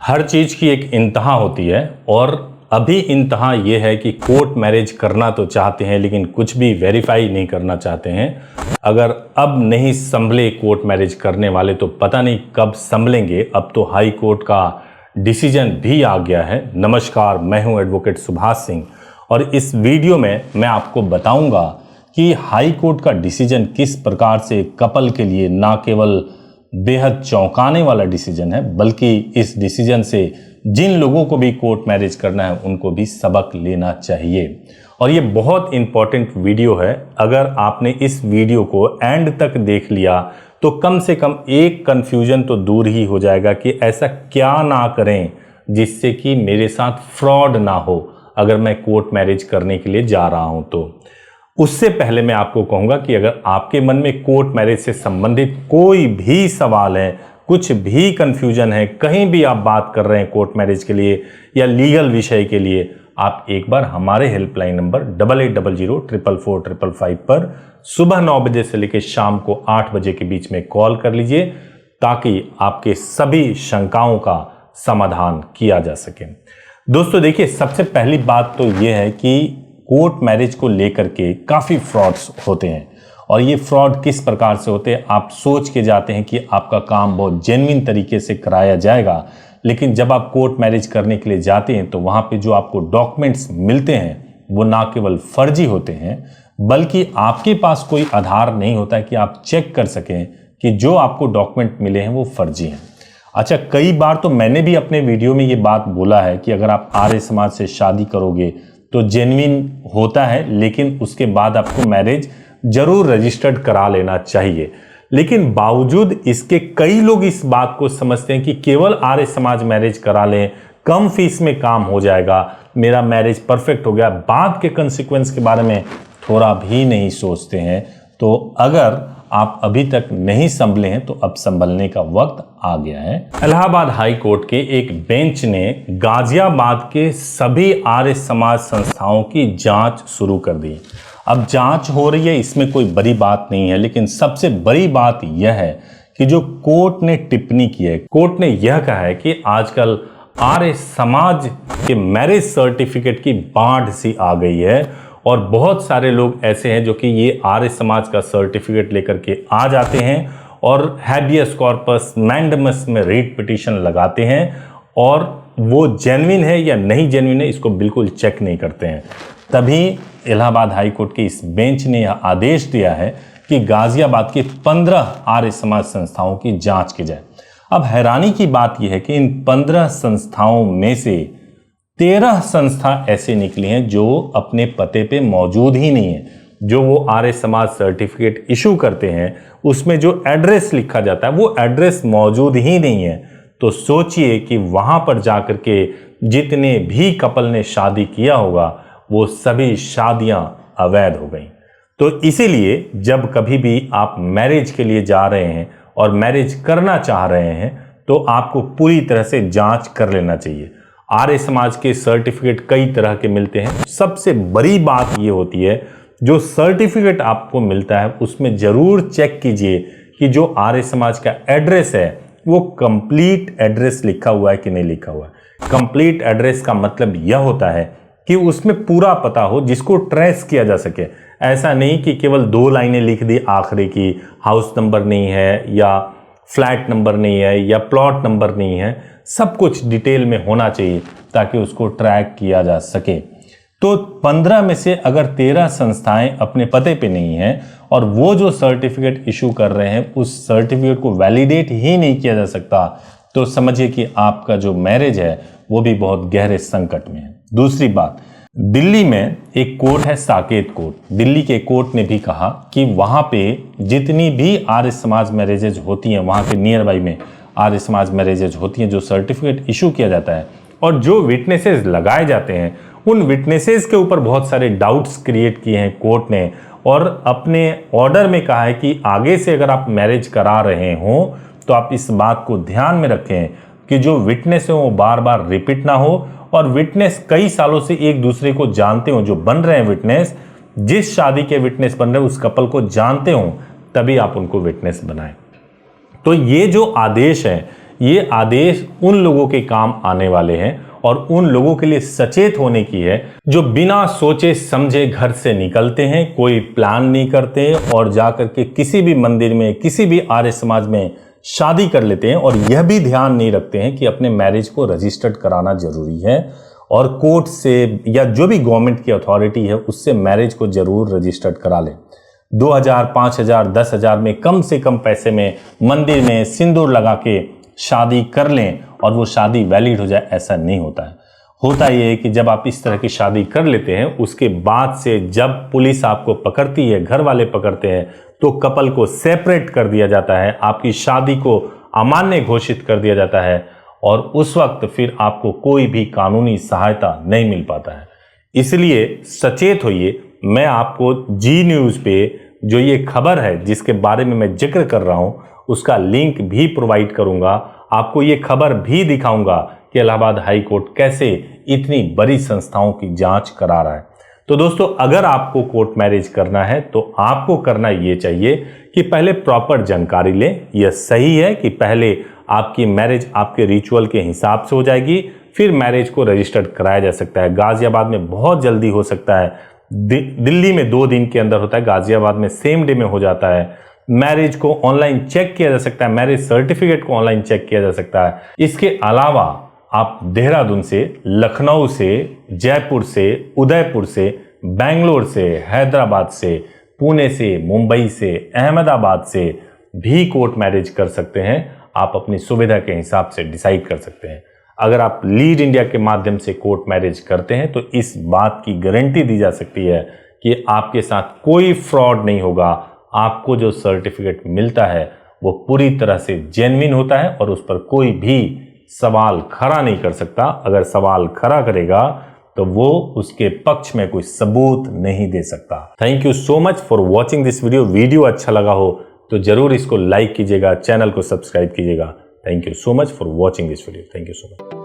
हर चीज़ की एक इंतहा होती है और अभी इंतहा ये है कि कोर्ट मैरिज करना तो चाहते हैं लेकिन कुछ भी वेरीफाई नहीं करना चाहते हैं। अगर अब नहीं संभले कोर्ट मैरिज करने वाले तो पता नहीं कब संभलेंगे। अब तो हाई कोर्ट का डिसीजन भी आ गया है। नमस्कार, मैं हूं एडवोकेट सुभाष सिंह और इस वीडियो में मैं आपको बताऊंगा कि हाई कोर्ट का डिसीजन किस प्रकार से कपल के लिए ना केवल बेहद चौंकाने वाला डिसीजन है बल्कि इस डिसीजन से जिन लोगों को भी कोर्ट मैरिज करना है उनको भी सबक लेना चाहिए। और ये बहुत इंपॉर्टेंट वीडियो है। अगर आपने इस वीडियो को एंड तक देख लिया तो कम से कम एक कंफ्यूजन तो दूर ही हो जाएगा कि ऐसा क्या ना करें जिससे कि मेरे साथ फ्रॉड ना हो अगर मैं कोर्ट मैरिज करने के लिए जा रहा हूं तो। उससे पहले मैं आपको कहूंगा कि अगर आपके मन में कोर्ट मैरिज से संबंधित कोई भी सवाल है, कुछ भी कंफ्यूजन है, कहीं भी आप बात कर रहे हैं कोर्ट मैरिज के लिए या लीगल विषय के लिए, आप एक बार हमारे हेल्पलाइन नंबर 8800444555 पर सुबह 9 बजे से लेकर शाम को 8 बजे के बीच में कॉल कर लीजिए ताकि आपके सभी शंकाओं का समाधान किया जा सके। दोस्तों देखिए, सबसे पहली बात तो यह है कि कोर्ट मैरिज को लेकर के काफ़ी फ्रॉड्स होते हैं और ये फ्रॉड किस प्रकार से होते हैं। आप सोच के जाते हैं कि आपका काम बहुत जेन्युइन तरीके से कराया जाएगा, लेकिन जब आप कोर्ट मैरिज करने के लिए जाते हैं तो वहाँ पे जो आपको डॉक्यूमेंट्स मिलते हैं वो ना केवल फर्जी होते हैं बल्कि आपके पास कोई आधार नहीं होता है कि आप चेक कर सकें कि जो आपको डॉक्यूमेंट मिले हैं वो फर्जी हैं। अच्छा, कई बार तो मैंने भी अपने वीडियो में ये बात बोला है कि अगर आप आर्य समाज से शादी करोगे तो जेन्युइन होता है, लेकिन उसके बाद आपको मैरिज जरूर रजिस्टर्ड करा लेना चाहिए। लेकिन बावजूद इसके कई लोग इस बात को समझते हैं कि केवल आर्य समाज मैरिज करा लें, कम फीस में काम हो जाएगा, मेरा मैरिज परफेक्ट हो गया, बाद के कंसिक्वेंस के बारे में थोड़ा भी नहीं सोचते हैं। तो अगर आप अभी तक नहीं संभले हैं तो अब संभलने का वक्त आ गया है। इलाहाबाद हाई कोर्ट के एक बेंच ने गाजियाबाद के सभी आर्य समाज संस्थाओं की जांच शुरू कर दी। अब जांच हो रही है, इसमें कोई बड़ी बात नहीं है, लेकिन सबसे बड़ी बात यह है कि जो कोर्ट ने टिप्पणी की है, कोर्ट ने यह कहा है कि आजकल आर्य समाज के मैरिज सर्टिफिकेट की बाढ़ सी आ गई है और बहुत सारे लोग ऐसे हैं जो कि ये आर्य समाज का सर्टिफिकेट लेकर के आ जाते हैं और हैबियस कॉर्पस मैंडेमस में रीट पिटीशन लगाते हैं और वो जेन्युइन है या नहीं जेन्युइन है इसको बिल्कुल चेक नहीं करते हैं। तभी इलाहाबाद हाई कोर्ट के इस बेंच ने यह आदेश दिया है कि गाजियाबाद के 15 आर्य समाज संस्थाओं की जांच की जाए। अब हैरानी की बात यह है कि इन 15 संस्थाओं में से 13 संस्था ऐसे निकली हैं जो अपने पते पे मौजूद ही नहीं है। जो वो आर्य समाज सर्टिफिकेट इशू करते हैं उसमें जो एड्रेस लिखा जाता है वो एड्रेस मौजूद ही नहीं है। तो सोचिए कि वहां पर जाकर के जितने भी कपल ने शादी किया होगा वो सभी शादियां अवैध हो गई। तो इसीलिए जब कभी भी आप मैरिज के लिए जा रहे हैं और मैरिज करना चाह रहे हैं तो आपको पूरी तरह से जांच कर लेना चाहिए। आर्य समाज के सर्टिफिकेट कई तरह के मिलते हैं। सबसे बड़ी बात ये होती है जो सर्टिफिकेट आपको मिलता है उसमें जरूर चेक कीजिए कि जो आर्य समाज का एड्रेस है वो कंप्लीट एड्रेस लिखा हुआ है कि नहीं लिखा हुआ है। कंप्लीट एड्रेस का मतलब यह होता है कि उसमें पूरा पता हो जिसको ट्रेस किया जा सके। ऐसा नहीं कि केवल 2 लाइनें लिख दी आखिरी की, हाउस नंबर नहीं है या फ्लैट नंबर नहीं है या प्लॉट नंबर नहीं है, सब कुछ डिटेल में होना चाहिए ताकि उसको ट्रैक किया जा सके। तो 15 में से अगर 13 संस्थाएं अपने पते पे नहीं हैं और वो जो सर्टिफिकेट इशू कर रहे हैं उस सर्टिफिकेट को वैलिडेट ही नहीं किया जा सकता तो समझिए कि आपका जो मैरिज है वो भी बहुत गहरे संकट में है। दूसरी बात, दिल्ली में एक कोर्ट है साकेत कोर्ट। दिल्ली के कोर्ट ने भी कहा कि वहां पे जितनी भी आर्य समाज मैरिजेज होती हैं, वहां के नियर बाई में आर्य समाज मैरिजेज होती हैं जो सर्टिफिकेट इशू किया जाता है और जो विटनेसेस लगाए जाते हैं उन विटनेसेस के ऊपर बहुत सारे डाउट्स क्रिएट किए हैं कोर्ट ने और अपने ऑर्डर में कहा है कि आगे से अगर आप मैरिज करा रहे हो तो आप इस बात को ध्यान में रखें कि जो विटनेस है वो बार बार रिपीट ना हो और विटनेस कई सालों से एक दूसरे को जानते हो। जो बन रहे हैं विटनेस, जिस शादी के विटनेस बन रहे हैं उस कपल को जानते हो तभी आप उनको विटनेस बनाएं। तो ये जो आदेश है ये आदेश उन लोगों के काम आने वाले हैं और उन लोगों के लिए सचेत होने की है जो बिना सोचे समझे घर से निकलते हैं, कोई प्लान नहीं करते और जाकर के किसी भी मंदिर में, किसी भी आर्य समाज में शादी कर लेते हैं और यह भी ध्यान नहीं रखते हैं कि अपने मैरिज को रजिस्टर्ड कराना जरूरी है और कोर्ट से या जो भी गवर्नमेंट की अथॉरिटी है उससे मैरिज को जरूर रजिस्टर्ड करा लें। 2000, 5000, 10,000 में कम से कम पैसे में मंदिर में सिंदूर लगा के शादी कर लें और वो शादी वैलिड हो जाए, ऐसा नहीं होता है। होता ये है कि जब आप इस तरह की शादी कर लेते हैं उसके बाद से जब पुलिस आपको पकड़ती है, घर वाले पकड़ते हैं, तो कपल को सेपरेट कर दिया जाता है, आपकी शादी को अमान्य घोषित कर दिया जाता है और उस वक्त फिर आपको कोई भी कानूनी सहायता नहीं मिल पाता है। इसलिए सचेत होइए। मैं आपको जी न्यूज़ पे जो ये खबर है जिसके बारे में मैं जिक्र कर रहा हूं उसका लिंक भी प्रोवाइड करूंगा। आपको ये खबर भी दिखाऊंगा कि इलाहाबाद हाई कोर्ट कैसे इतनी बड़ी संस्थाओं की जांच करा रहा है। तो दोस्तों, अगर आपको कोर्ट मैरिज करना है तो आपको करना ये चाहिए कि पहले प्रॉपर जानकारी लें। यह सही है कि पहले आपकी मैरिज आपके रिचुअल के हिसाब से हो जाएगी, फिर मैरिज को रजिस्टर्ड कराया जा सकता है। गाजियाबाद में बहुत जल्दी हो सकता है, दिल्ली में 2 दिन के अंदर होता है, गाजियाबाद में सेम डे में हो जाता है। मैरिज को ऑनलाइन चेक किया जा सकता है, मैरिज सर्टिफिकेट को ऑनलाइन चेक किया जा सकता है। इसके अलावा आप देहरादून से, लखनऊ से, जयपुर से, उदयपुर से, बेंगलोर से, हैदराबाद से, पुणे से, मुंबई से, अहमदाबाद से भी कोर्ट मैरिज कर सकते हैं। आप अपनी सुविधा के हिसाब से डिसाइड कर सकते हैं। अगर आप लीड इंडिया के माध्यम से कोर्ट मैरिज करते हैं तो इस बात की गारंटी दी जा सकती है कि आपके साथ कोई फ्रॉड नहीं होगा। आपको जो सर्टिफिकेट मिलता है वो पूरी तरह से जेन्युइन होता है और उस पर कोई भी सवाल खड़ा नहीं कर सकता। अगर सवाल खड़ा करेगा तो वो उसके पक्ष में कोई सबूत नहीं दे सकता। Thank you so much for watching this video. Video अच्छा लगा हो तो जरूर इसको लाइक कीजिएगा, चैनल को सब्सक्राइब कीजिएगा। Thank you so much for watching this video. Thank you so much.